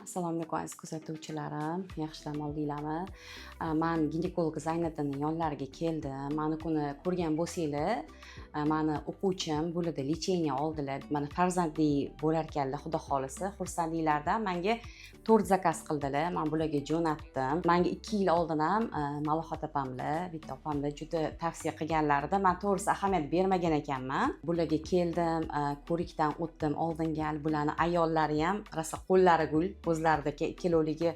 Assalomu alaykum aziz kuzatuvchilarim, yaxshi dam oldinglarmi? Men ginekolog Zayniddinning yonlariga keldim. Mani kuni ko'rgan bo'lsanglar, mani o'quvchim bo'ladi lecheniya oldilar. Mana farzandli bo'lar ekanlar, xudo xolisa. Xursandliklardan menga tort zakaz qildilar. Men bularga jo'natdim. Menga 2 yil oldin ham Malohat opamlar, bitta opamlar juda tavsiya qilganlarida men to'g'risi ahamiyat bermagan ekanman. Bularga keldim, ko'rikdan o'tdim oldinga. Bularning ayollari ham rosa qo'llari gul, o'zlarida ikkilovligi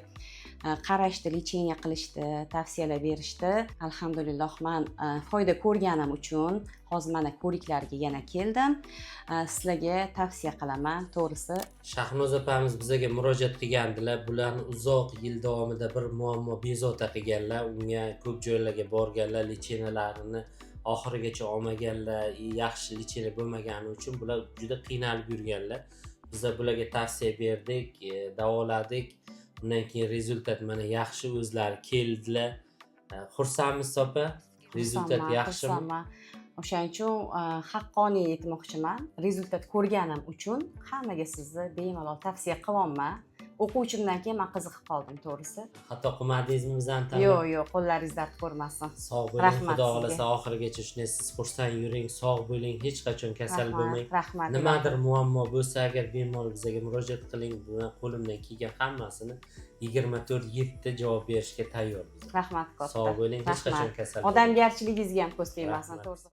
qarashdi, lecheniya qilishdi, tavsiyalar berishdi. Alhamdulillah, men foyda ko'rganim uchun hozir mana ko'riklarga yana keldim. Sizlarga tavsiya qilaman, to'g'risi. Shahnoz opamiz bizga murojaat qilgandilar. Bularni uzoq yil davomida bir muammo bezovta qilganlar, unga ko'p joylarga borganlar, lechenialarini oxirigacha olmaganlar, yaxshi lecheniya bo'lmagani uchun bular juda qiynalib yurganlar. Biz bularga tavsiya berdik, davoladik. Undan keyin rezultat mana yaxshi, o'zlari keldilar. Xursandmiz opa. Rezultat yaxshimi? O'shaning uchun haqqoniy aytmoqchiman. Rezultat ko'rganim uchun hammaga sizni bemalol tavsiya qilaman. O'quvchimdan keyin men qiziqib qoldim, to'g'risi. Xato qilmadingizmi bizdan? Yo'q, qo'llaringiz dard ko'rmasin. Sog' bo'ling, xudo xolasa oxirigacha shunday siz xursand yuring, sog' bo'ling, hech qachon kasal bo'lmang. Rahmat. Nimadir muammo bo'lsa agar bemalol bizga murojaat qiling. Buni qo'limdan kelgan hammasini 24/7 javob berishga tayyormiz. Rahmat katta. Sog' bo'ling, hech qachon kasal bo'lmang. Odamgarchiligingizga ham ko'z tegmasin, to'g'risi.